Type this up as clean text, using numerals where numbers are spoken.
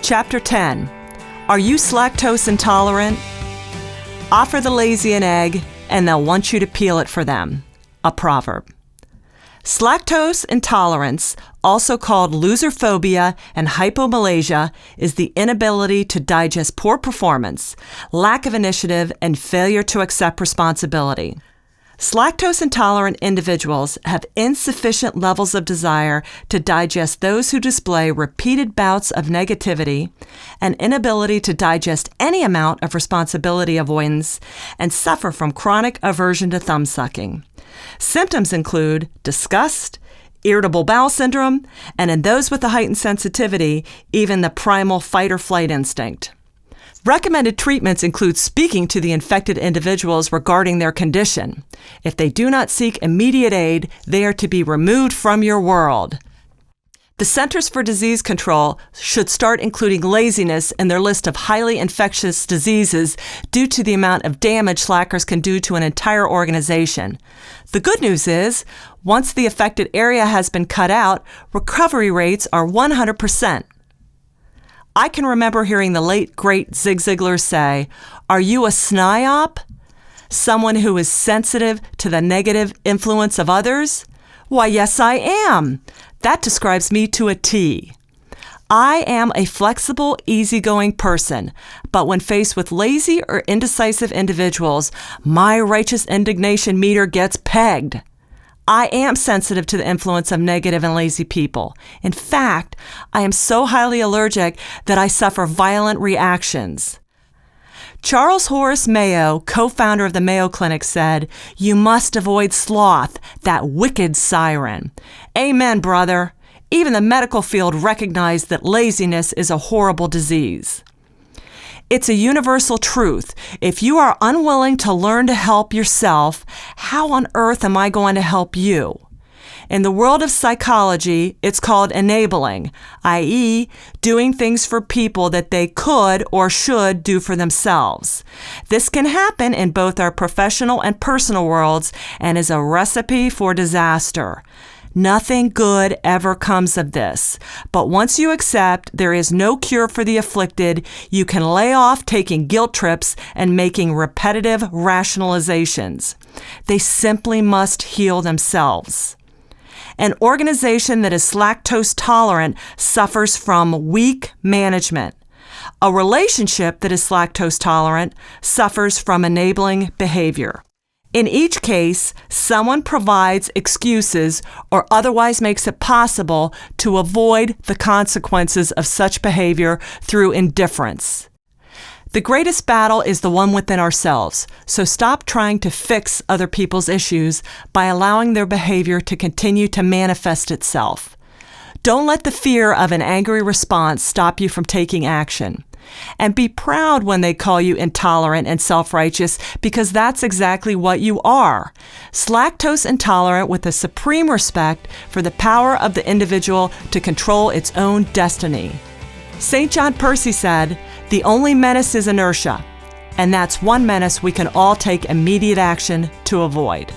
Chapter 10. Are you Slacktose intolerant? Offer the lazy an egg, and they'll want you to peel it for them. A proverb. Slacktose intolerance, also called loserphobia and hypomalacia, is the inability to digest poor performance, lack of initiative, and failure to accept responsibility. Slacktose intolerant individuals have insufficient levels of desire to digest those who display repeated bouts of negativity, an inability to digest any amount of responsibility avoidance, and suffer from chronic aversion to thumb-sucking. Symptoms include disgust, irritable bowel syndrome, and in those with a heightened sensitivity, even the primal fight-or-flight instinct. Recommended treatments include speaking to the infected individuals regarding their condition. If they do not seek immediate aid, they are to be removed from your world. The Centers for Disease Control should start including laziness in their list of highly infectious diseases due to the amount of damage slackers can do to an entire organization. The good news is, once the affected area has been cut out, recovery rates are 100%. I can remember hearing the late, great Zig Ziglar say, "Are you a SNIOP? Someone who is sensitive to the negative influence of others?" Why, yes, I am. That describes me to a T. I am a flexible, easygoing person, but when faced with lazy or indecisive individuals, my righteous indignation meter gets pegged. I am sensitive to the influence of negative and lazy people. In fact, I am so highly allergic that I suffer violent reactions. Charles Horace Mayo, co-founder of the Mayo Clinic, said, "You must avoid sloth, that wicked siren." Amen, brother. Even the medical field recognized that laziness is a horrible disease. It's a universal truth. If you are unwilling to learn to help yourself, how on earth am I going to help you? In the world of psychology, it's called enabling, i.e., doing things for people that they could or should do for themselves. This can happen in both our professional and personal worlds and is a recipe for disaster. Nothing good ever comes of this. But once you accept there is no cure for the afflicted, you can lay off taking guilt trips and making repetitive rationalizations. They simply must heal themselves. An organization that is slacktose tolerant suffers from weak management. A relationship that is slacktose tolerant suffers from enabling behavior. In each case, someone provides excuses or otherwise makes it possible to avoid the consequences of such behavior through indifference. The greatest battle is the one within ourselves, so stop trying to fix other people's issues by allowing their behavior to continue to manifest itself. Don't let the fear of an angry response stop you from taking action. And be proud when they call you intolerant and self-righteous, because that's exactly what you are. Slacktose intolerant with a supreme respect for the power of the individual to control its own destiny. St. John Percy said, "The only menace is inertia," and that's one menace we can all take immediate action to avoid.